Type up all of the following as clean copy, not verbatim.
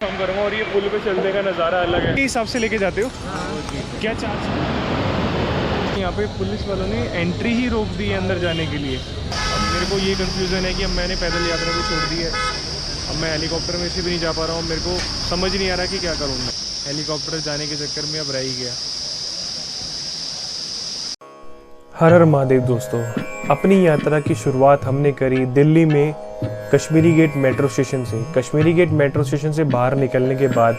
काम करूँगा और ये पुल पे चलने का नज़ारा अलग है। हिसाब से लेके जाते हो? क्या चार्ज? यहाँ पे पुलिस वालों ने एंट्री ही रोक दी है अंदर जाने के लिए। अब मेरे को ये कंफ्यूजन है कि अब मैंने पैदल यात्रा को छोड़ दी है, अब मैं हेलीकॉप्टर में से भी नहीं जा पा रहा हूँ। मेरे को समझ नहीं आ रहा कि क्या करूँ मैं। हेलीकॉप्टर जाने के चक्कर में अब रह ही गया। हर हर महादेव दोस्तों, अपनी यात्रा की शुरुआत हमने करी दिल्ली में कश्मीरी गेट मेट्रो स्टेशन से। कश्मीरी गेट मेट्रो स्टेशन से बाहर निकलने के बाद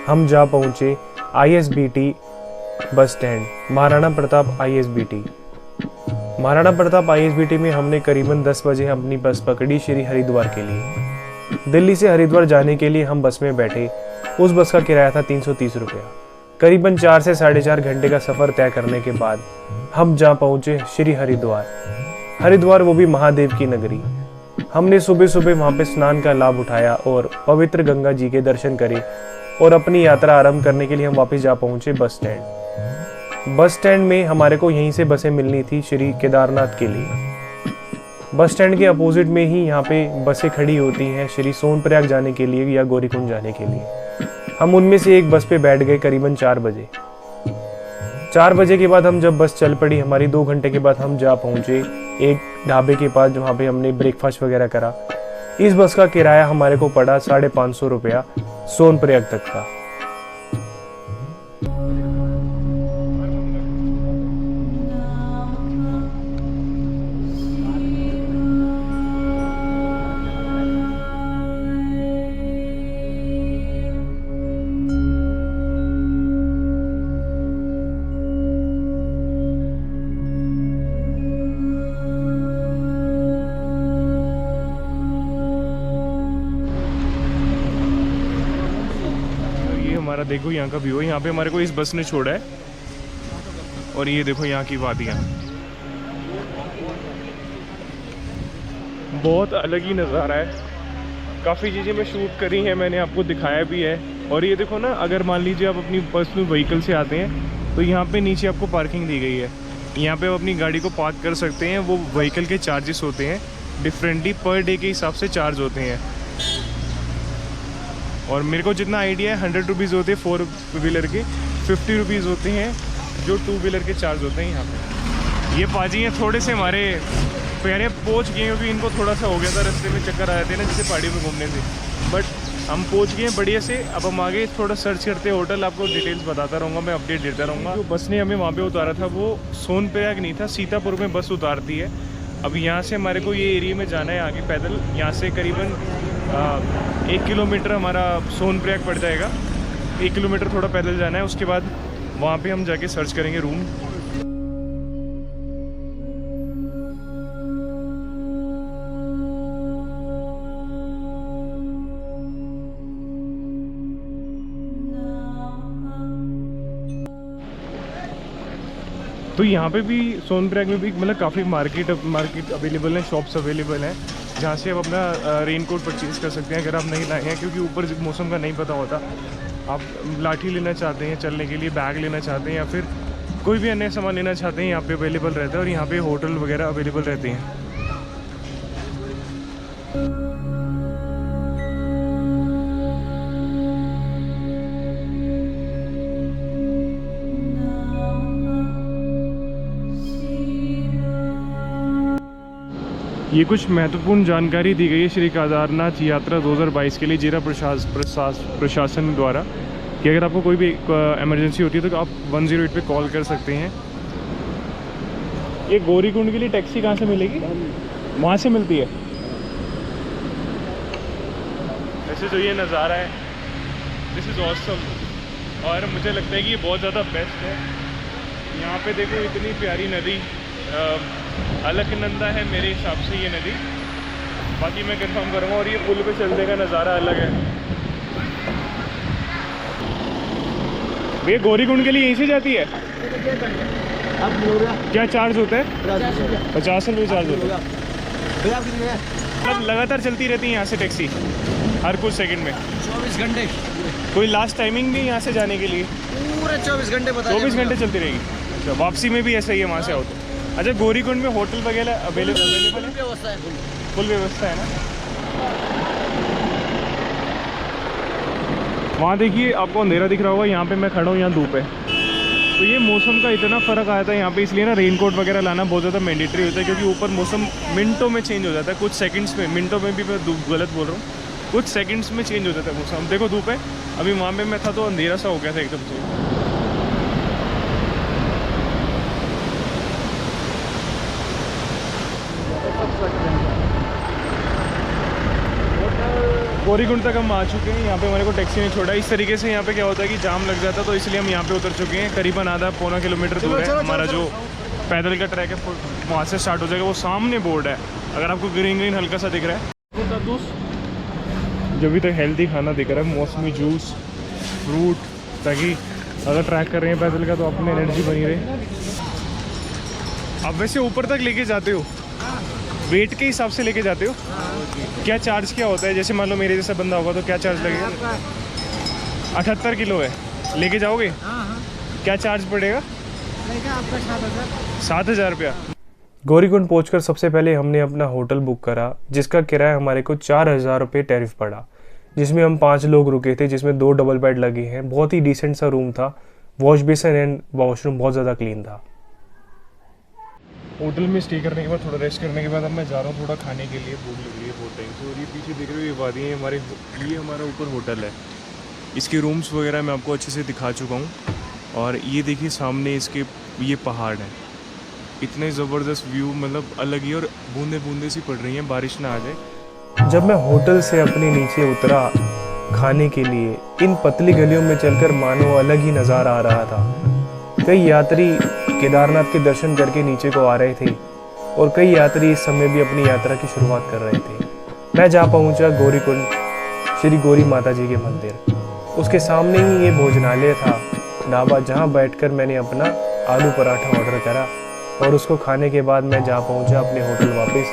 हम जा पहुंचे ISBT bus stand, Maharana Pratap ISBT। Maharana Pratap ISBT में हमने करीबन 10 बजे अपनी बस पकड़ी श्री हरिद्वार के लिए। दिल्ली से हरिद्वार जाने के लिए हम बस में बैठे। उस बस का किराया था 330 रुपया। करीबन 4 से 4.5 घंटे का सफ़र तय करने के बाद हम जा पहुंचे श्री हरिद्वार। हरिद्वार वो भी महादेव की नगरी। हमने सुबह सुबह वहाँ पे स्नान का लाभ उठाया और पवित्र गंगा जी के दर्शन करे और अपनी यात्रा आरंभ करने के लिए हम वापस जा पहुंचे बस स्टैंड। बस स्टैंड में हमारे को यहीं से बसें मिलनी थी श्री केदारनाथ के लिए। बस स्टैंड के अपोजिट में ही यहाँ पे बसें खड़ी होती हैं श्री सोनप्रयाग जाने के लिए या गौरीकुंड जाने के लिए। हम उनमें से एक बस पे बैठ गए करीबन 4 बजे। 4 बजे के बाद हम जब बस चल पड़ी हमारी, 2 घंटे के बाद हम जा पहुंचे एक ढाबे के पास जहाँ पे हमने ब्रेकफास्ट वगैरह करा। इस बस का किराया हमारे को पड़ा 550 रुपया सोनप्रयाग तक का। हमारा देखो यहाँ का व्यू है। यहाँ पे हमारे को इस बस ने छोड़ा है और ये देखो यहाँ की वादियाँ, बहुत अलग ही नज़ारा है। काफ़ी चीज़ें मैं शूट करी हैं, मैंने आपको दिखाया भी है। और ये देखो ना, अगर मान लीजिए आप अपनी पर्सनल व्हीकल से आते हैं तो यहाँ पे नीचे आपको पार्किंग दी गई है। यहाँ पे आप अपनी गाड़ी को पार्क कर सकते हैं। वो व्हीकल के चार्जेस होते हैं डिफरेंटली, पर डे के हिसाब से चार्ज होते हैं। और मेरे को जितना आइडिया है 100 रुपीज़ होते हैं 4 व्हीलर के, 50 रुपीज़ होते हैं जो 2 व्हीलर के चार्ज होते हैं यहाँ पे। ये पाजी हैं थोड़े से हमारे प्यारे पहुँच गए, क्योंकि इनको थोड़ा सा हो गया था रास्ते में, चक्कर आ जाते हैं ना जैसे पहाड़ियों में घूमने से। बट हम पहुँच गए बढ़िया से। अब हम आगे थोड़ा सर्च करते हैं होटल, आपको डिटेल्स बताता रहूँगा, मैं अपडेट देता रहूँगा। जो बस ने हमें वहाँ पर उतारा था वो सोनप्रयाग नहीं था, सीतापुर में बस उतारती है। अब यहाँ से हमारे को ये एरिया में जाना है आगे पैदल। यहाँ से करीबन 1 किलोमीटर हमारा सोनप्रयाग पड़ जाएगा। 1 किलोमीटर थोड़ा पैदल जाना है। उसके बाद वहाँ पे हम जाके सर्च करेंगे रूम। तो यहाँ पे भी सोनप्रयाग में भी मतलब काफ़ी मार्केट अवेलेबल है, शॉप्स अवेलेबल हैं जहाँ से आप अपना रेनकोट परचेज़ कर सकते हैं अगर आप नहीं लाए हैं, क्योंकि ऊपर मौसम का नहीं पता होता। आप लाठी लेना चाहते हैं चलने के लिए, बैग लेना चाहते हैं या फिर कोई भी अन्य सामान लेना चाहते हैं, यहाँ पे अवेलेबल रहता है। और यहाँ पे होटल वगैरह अवेलेबल रहते हैं। ये कुछ महत्वपूर्ण जानकारी दी गई है श्री केदारनाथ यात्रा 2022 के लिए जिला प्रशासन द्वारा, कि अगर आपको कोई भी इमरजेंसी होती है तो आप 108 पे कॉल कर सकते हैं। ये गौरीकुंड के लिए टैक्सी कहाँ से मिलेगी? वहाँ से मिलती है। वैसे जो ये नज़ारा है, दिस इज़ ऑसम। और मुझे लगता है कि ये बहुत ज़्यादा बेस्ट है। यहाँ पे देखो इतनी प्यारी नदी, अलकनंदा है मेरे हिसाब से ये नदी, बाकी मैं कंफर्म करूँगा। और ये पुल पे चलने का नज़ारा अलग है। भैया गौरीकुंड के लिए यहीं से जाती है? क्या चार्ज होता है? 50 रुपये चार्ज होता है। मतलब लगातार चलती रहती है यहाँ से टैक्सी हर कुछ सेकंड में? 24 घंटे। कोई लास्ट टाइमिंग नहीं यहाँ से जाने के लिए? पूरे 24 घंटे बता। 24 घंटे चलती रहेगी। अच्छा, वापसी में भी ऐसा ही है वहाँ से आओ तो? अच्छा, गौरीकुंड में होटल वगैरह अवेलेबल है? व्यवस्था है, फुल व्यवस्था है ना? वहाँ देखिए आपको अंधेरा दिख रहा होगा, यहाँ पे मैं खड़ा हूँ, यहाँ धूप है। तो ये मौसम का इतना फ़र्क आया था यहाँ पे, इसलिए ना रेनकोट वगैरह लाना बहुत ज़्यादा मैंडेटरी होता है, क्योंकि ऊपर मौसम मिनटों में चेंज हो जाता है, कुछ सेकंड्स में, मिनटों में भी मैं गलत बोल रहा हूँ, कुछ सेकंड्स में चेंज हो जाता है मौसम। देखो धूप है, अभी वहाँ पे मैं था तो अंधेरा सा हो गया था एकदम से। गौरीकुंड तक हम आ चुके हैं, यहाँ पे हमारे को टैक्सी ने छोड़ा। इस तरीके से यहाँ पे क्या होता है कि जाम लग जाता है, तो इसलिए हम यहाँ पे उतर चुके हैं। करीबन आधा पौना किलोमीटर दूर है हमारा जो पैदल का ट्रैक है, वहाँ से स्टार्ट हो जाएगा। वो सामने बोर्ड है, अगर आपको ग्रीन ग्रीन हल्का सा दिख रहा है, जो भी तक हेल्दी खाना दिख रहा है, मौसमी जूस, फ्रूट, ताकि अगर ट्रैक कर रहे हैं पैदल का तो अपनी एनर्जी बनी रहे। आप वैसे ऊपर तक लेके जाते हो, वेट के हिसाब से लेके जाते हो? क्या चार्ज क्या होता है? जैसे मान लो मेरे जैसा बंदा होगा तो क्या चार्ज लगेगा? 78 किलो है, लेके जाओगे? क्या चार्ज पड़ेगा? आपका 7,000 रुपया। गौरीकुंड पहुंचकर सबसे पहले हमने अपना होटल बुक करा, जिसका किराया हमारे को 4,000 रुपये टैरिफ पड़ा, जिसमें हम 5 लोग रुके थे, जिसमें 2 डबल बेड लगे हैं। बहुत ही डिसेंट सा रूम था, वॉश बेसिन एंड वॉशरूम बहुत ज़्यादा क्लीन था। होटल में स्टे करने के बाद थोड़ा रेस्ट करने के बाद अब मैं जा रहा हूँ थोड़ा खाने के लिए, भूख लग रही है बहुत टाइम से। और ये पीछे देख रहे हो ये वादी है हमारे, ये हमारा ऊपर होटल है। इसके रूम्स वगैरह मैं आपको अच्छे से दिखा चुका हूँ। और ये देखिए सामने इसके ये पहाड़ है, इतने ज़बरदस्त व्यू, मतलब अलग ही, और बूंदे बूंदे सी पड़ रही हैं, बारिश ना आ जाए। जब मैं होटल से अपने नीचे उतरा खाने के लिए, इन पतली गलियों में चलकर मानो अलग ही नज़ारा आ रहा था। कई यात्री केदारनाथ के दर्शन करके नीचे को आ रहे थे और कई यात्री इस समय भी अपनी यात्रा की शुरुआत कर रहे थे। मैं जा पहुंचा गौरीकुंड श्री गौरी माता जी के मंदिर। उसके सामने ही ये भोजनालय था, ढाबा, जहां बैठकर मैंने अपना आलू पराठा ऑर्डर करा और उसको खाने के बाद मैं जा पहुंचा अपने होटल वापस,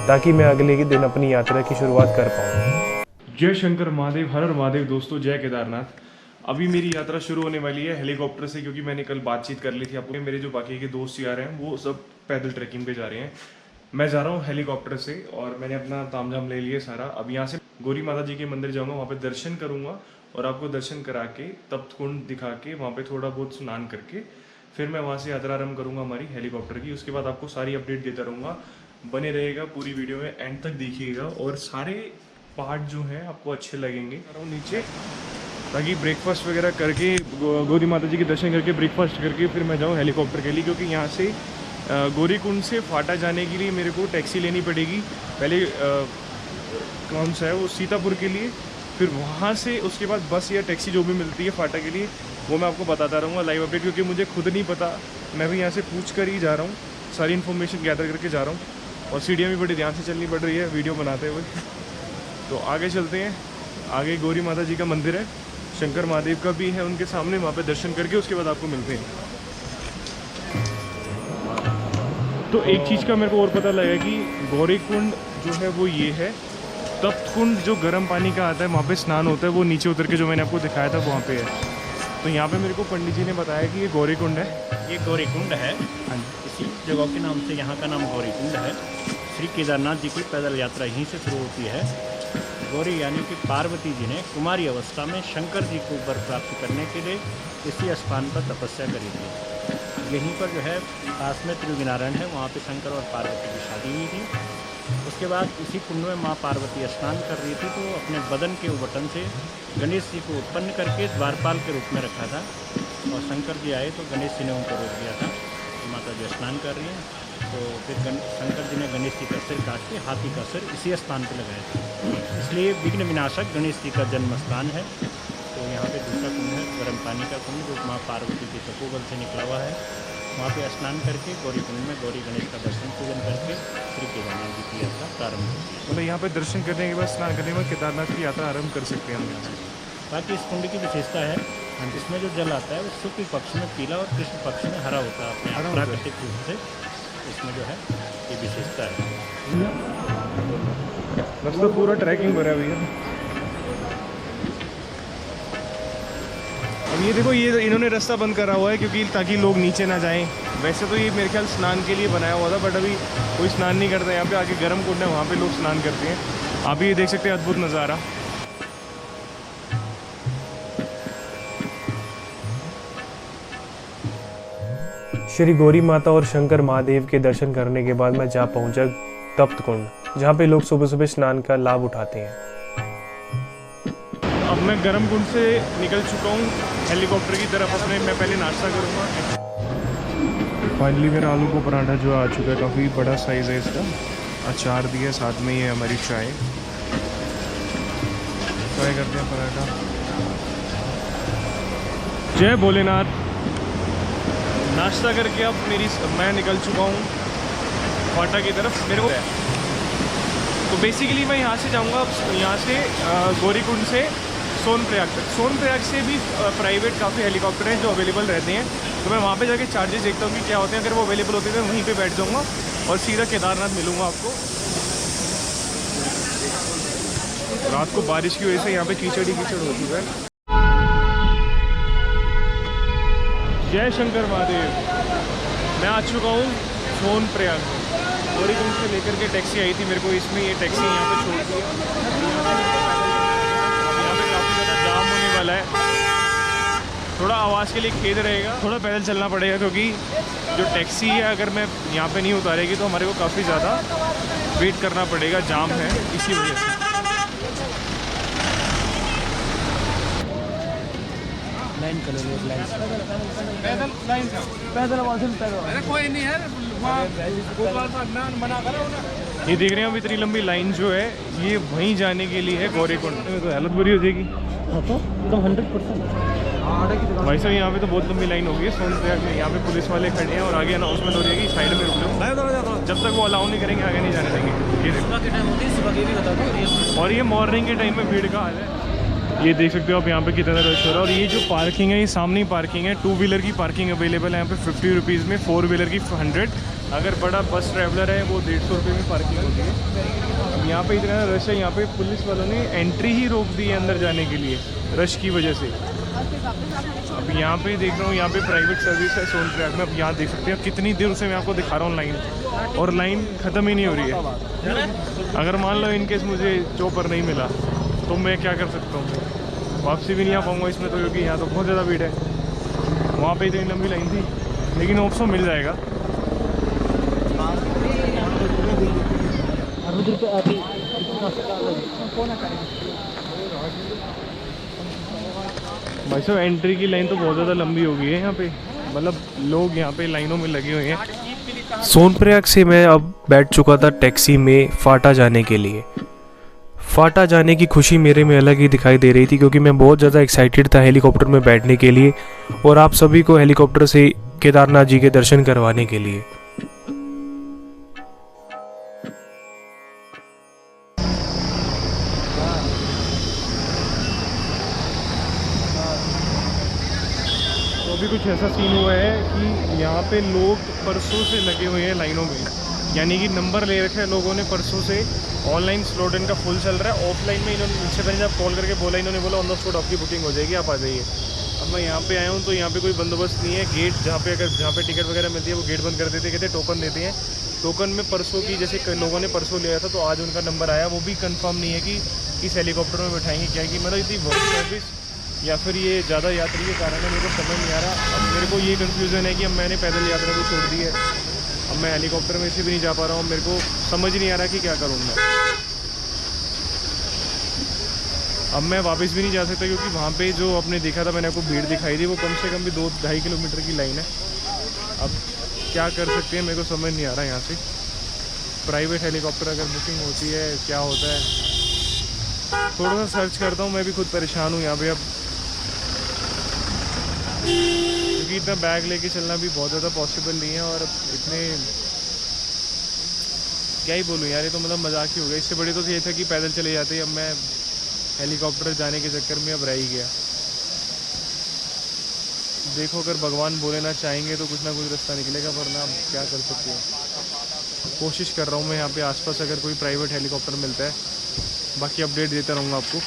ताकि मैं अगले के दिन अपनी यात्रा की शुरुआत कर पाऊँ। जय शंकर महादेव, हर हर महादेव दोस्तों, जय केदारनाथ। अभी मेरी यात्रा शुरू होने वाली है हेलीकॉप्टर से, क्योंकि मैंने कल बातचीत कर ली थी आपको। मेरे जो बाकी के दोस्त यार हैं वो सब पैदल ट्रैकिंग पे जा रहे हैं, मैं जा रहा हूँ हेलीकॉप्टर से। और मैंने अपना तामझाम ले लिया सारा। अब यहाँ से गौरी माता जी के मंदिर जाऊँगा, वहाँ पे दर्शन करूँगा और आपको दर्शन करा के तप्त कुंड दिखा के वहाँ पे थोड़ा बहुत स्नान करके फिर मैं वहाँ से यात्रा आरम्भ करूँगा हमारी हेलीकॉप्टर की। उसके बाद आपको सारी अपडेट देता रहूँगा, बने रहेगा पूरी वीडियो में, एंड तक देखिएगा। और सारे पार्ट जो हैं आपको अच्छे लगेंगे। नीचे ताकि ब्रेकफास्ट वगैरह करके गौरी माता जी के दर्शन करके ब्रेकफास्ट करके फिर मैं जाऊँ हेलीकॉप्टर के लिए, क्योंकि यहाँ से गौरीकुंड से फाटा जाने के लिए मेरे को टैक्सी लेनी पड़ेगी। पहले कौन सा है वो, सीतापुर के लिए, फिर वहाँ से उसके बाद बस या टैक्सी जो भी मिलती है फाटा के लिए वो मैं आपको बताता रहूँगा लाइव अपडेट, क्योंकि मुझे खुद नहीं पता। मैं भी यहाँ से पूछ कर ही जा रहा हूँ, सारी इन्फॉर्मेशन गैदर करके जा रहा हूँ। और सीढ़ियाँ भी बड़ी ध्यान से चलनी पड़ रही है वीडियो बनाते हुए। तो आगे चलते हैं, आगे गौरी माता जी का मंदिर है, शंकर महादेव का भी है उनके सामने, वहाँ पे दर्शन करके उसके बाद आपको मिलते हैं। तो एक चीज़ का मेरे को और पता लगा कि गौरीकुंड जो है वो ये है, तप्त कुंड जो गर्म पानी का आता है वहाँ पे स्नान होता है, वो नीचे उतर के जो मैंने आपको दिखाया था वहाँ पे है। तो यहाँ पे मेरे को पंडित जी ने बताया कि ये गौरीकुंड है। ये गौरीकुंड है, हाँ, इसी जगह के नाम से यहाँ का नाम गौरीकुंड है। श्री केदारनाथ जी की पैदल यात्रा यहीं से शुरू होती है। गौरी यानी कि पार्वती जी ने कुमारी अवस्था में शंकर जी को वर प्राप्त करने के लिए इसी स्थान पर तपस्या करी थी। यहीं पर जो है पास में त्रिविनारायण है, वहाँ पे शंकर और पार्वती की शादी हुई थी। उसके बाद इसी कुंड में माँ पार्वती स्नान कर रही थी, तो अपने बदन के उबटन से गणेश जी को उत्पन्न करके द्वारपाल के रूप में रखा था। और शंकर जी आए तो गणेश जी ने उनको रोक दिया था कि माता जी स्नान कर रही हैं। तो फिर शंकर जी ने गणेश जी का सिर काट के हाथी का सिर इसी स्थान पर लगाया था। इसलिए विघ्न विनाशक गणेश जी का जन्म स्थान है। तो यहाँ पे दूसरा कुंड है, गर्म पानी का कुंड, जो माँ पार्वती के तपोबल से निकला हुआ है। वहाँ पे स्नान करके गौरी कुंड में गौरी गणेश का दर्शन पूजन करके श्री केदारनाथ जी की यात्रा प्रारंभ होती है। मतलब यहाँ पे दर्शन करने के बाद, स्नान करने के बाद केदारनाथ की यात्रा आरम्भ कर सकते हैं हम यहाँ से। बाकी इस कुंड की विशेषता है, इसमें जो जल आता है वो शुक्ल पक्ष में पीला और कृष्ण पक्ष में हरा होता है, अपने हरा प्राकृतिक रूप से। इसमें जो है ये विशेषता है। मतलब पूरा ट्रैकिंग भरा हुआ है। अब ये देखो, ये इन्होंने रास्ता बंद करा हुआ है क्योंकि ताकि लोग नीचे ना जाएं। वैसे तो ये मेरे ख्याल स्नान के लिए बनाया हुआ था, बट अभी कोई स्नान नहीं करता। यहाँ पे आगे गर्म कुंड है, वहाँ पे लोग स्नान करते हैं। आप ये देख सकते हैं अद्भुत नज़ारा। श्री गौरी माता और शंकर महादेव के दर्शन करने के बाद मैं जा पहुंचा तप्त कुंड, जहाँ पे लोग सुबह सुबह स्नान का लाभ उठाते हैं। अब मैं गर्म कुंड से निकल चुका हूँ हेलीकॉप्टर की तरफ अपने। मैं पहले नाश्ता करूँगा। फाइनली मेरा आलू को पराठा जो आ चुका है, काफ़ी बड़ा साइज़ है इसका। अचार दिया साथ में, ये हमारी चाय। ट्राई करते हैं पराठा। जय भोलेनाथ। नाश्ता करके अब मैं निकल चुका हूँ फाटा की तरफ। मेरे को तो बेसिकली मैं यहाँ से जाऊँगा, यहाँ से गौरीकुंड से सोनप्रयाग तक। सोनप्रयाग से भी प्राइवेट काफ़ी हेलीकॉप्टर हैं जो अवेलेबल रहते हैं, तो मैं वहाँ पे जाके चार्जेस देखता हूँ कि क्या होते हैं। अगर वो अवेलेबल होते हैं तो वहीं पे बैठ जाऊँगा और सीधा केदारनाथ मिलूँगा आपको। रात को बारिश की वजह से यहाँ पे कीचड़ ही कीचड़ हो चुका है। जय शंकर महादेव। मैं आ चुका हूँ सोनप्रयाग। गौरीकुंड से लेकर के टैक्सी आई थी मेरे को, इसमें ये टैक्सी यहाँ पे छोड़ दी। यहाँ पे काफ़ी ज़्यादा जाम होने वाला है। थोड़ा आवाज़ के लिए खेद रहेगा, थोड़ा पैदल चलना पड़ेगा, क्योंकि जो टैक्सी है अगर मैं यहाँ पे नहीं उतारेगी तो हमारे को काफ़ी ज़्यादा वेट करना पड़ेगा। जाम है इसी वजह से। लाइन कलर लाइन पैदल लाइन पैदल अरे कोई नहीं है मना करो। ये देख रहे हैं अब इतनी लंबी लाइन जो है ये वहीं जाने के लिए है गौरीकुंड में। तो हालत बुरी हो जाएगी। एकदम 100%। भाई साहब यहाँ पे तो बहुत लंबी लाइन होगी है सोनप्रयाग में। यहाँ पे पुलिस वाले खड़े हैं और आगे अनाउंसमेंट हो रही है कि साइड में रुक लो, जब तक वो अलाउ नहीं करेंगे आगे नहीं जाने देंगे। ये सुबह के टाइम होती है, सुबह के भी बता दो। और ये मॉर्निंग के टाइम में भीड़ का हाल है। ये देख सकते हो आप यहाँ पे कितना रश हो रहा है। और ये जो पार्किंग है ये सामने ही पार्किंग है। 2 व्हीलर की पार्किंग अवेलेबल है यहाँ पे 50 रुपीज़ में, 4 व्हीलर की 100। अगर बड़ा बस ट्रैवलर है वो 150 रुपये में पार्किंग होती है। अब यहाँ पे इतना रश है, यहाँ पे पुलिस वालों ने एंट्री ही रोक दी है अंदर जाने के लिए रश की वजह से। अब यहाँ पे देख रहा हूँ, यहाँ पे प्राइवेट सर्विस है सोनप्रयाग में। अब यहाँ देख सकते हैं कितनी देर से मैं आपको दिखा रहा हूँ लाइन, और लाइन ख़त्म ही नहीं हो रही है। अगर मान लो इनकेस मुझे चौपर नहीं मिला तो मैं क्या कर सकता हूँ, वापसी भी नहीं आ पाऊँगा इसमें तो, क्योंकि यहाँ तो बहुत ज़्यादा भीड़ है। वहाँ पे इतनी लंबी लाइन थी, लेकिन ऑप्शो मिल जाएगा। भाई साहब एंट्री की लाइन तो बहुत ज़्यादा लंबी हो गई है यहाँ पे, मतलब लोग यहाँ पे लाइनों में लगे हुए हैं। सोनप्रयाग से मैं अब बैठ चुका था टैक्सी में फाटा जाने के लिए। फाटा जाने की खुशी मेरे में अलग ही दिखाई दे रही थी, क्योंकि मैं बहुत ज़्यादा एक्साइटेड था हेलीकॉप्टर में बैठने के लिए और आप सभी को हेलीकॉप्टर से केदारनाथ जी के दर्शन करवाने के लिए। तो अभी कुछ ऐसा सीन हुआ है कि यहाँ पे लोग परसों से लगे हुए हैं लाइनों में, यानी कि नंबर ले रखे हैं लोगों ने परसों से। ऑनलाइन स्लॉट इनका फुल चल रहा है। ऑफलाइन में इन्होंने इससे पहले जब कॉल करके बोला, इन्होंने बोला ऑन द स्पॉट आपकी बुकिंग हो जाएगी, आप आ जाइए। अब मैं यहाँ पे आया हूँ तो यहाँ पे कोई बंदोबस्त नहीं है। गेट जहाँ पे टिकट वगैरह मिलती है वो गेट बंद कर देते, कहते टोकन देते हैं। टोकन में परसों की जैसे कई लोगों ने परसों लिया था तो आज उनका नंबर आया, वो भी कंफर्म नहीं है कि किस हेलीकॉप्टर में बैठाएंगे क्या, कि मतलब इतनी वर्क सर्विस या फिर ये ज़्यादा यात्री के कारण है, मेरे को समझ नहीं आ रहा। अब मेरे को ये कन्फ्यूज़न है कि अब मैंने पैदल यात्रा को छोड़ दी है, अब मैं हेलीकॉप्टर में से भी नहीं जा पा रहा हूँ। मेरे को समझ नहीं आ रहा कि क्या करूँ मैं। अब मैं वापस भी नहीं जा सकता, क्योंकि वहाँ पे जो आपने देखा था, मैंने आपको भीड़ दिखाई थी, वो कम से कम भी 2-2.5 किलोमीटर की लाइन है। अब क्या कर सकते हैं, मेरे को समझ नहीं आ रहा। यहाँ से प्राइवेट हेलीकॉप्टर अगर बुकिंग होती है क्या होता है, थोड़ा सा सर्च करता हूँ। मैं भी खुद परेशान हूँ यहाँ पे अब, क्योंकि इतना बैग लेके चलना भी बहुत ज़्यादा पॉसिबल नहीं है। और इतने क्या ही बोलूँ यार, ये तो मतलब मजाक ही हो गया। इससे बड़ी तो ये था कि पैदल चले जाते, अब मैं हेलीकॉप्टर जाने के चक्कर में अब रह ही गया। देखो अगर भगवान भोलेनाथ चाहेंगे तो कुछ ना कुछ रास्ता निकलेगा, वरना अब क्या कर सकते हैं। कोशिश कर रहा हूँ मैं यहाँ पे आसपास अगर कोई प्राइवेट हेलीकॉप्टर मिलता है, बाकी अपडेट देता रहूँगा आपको।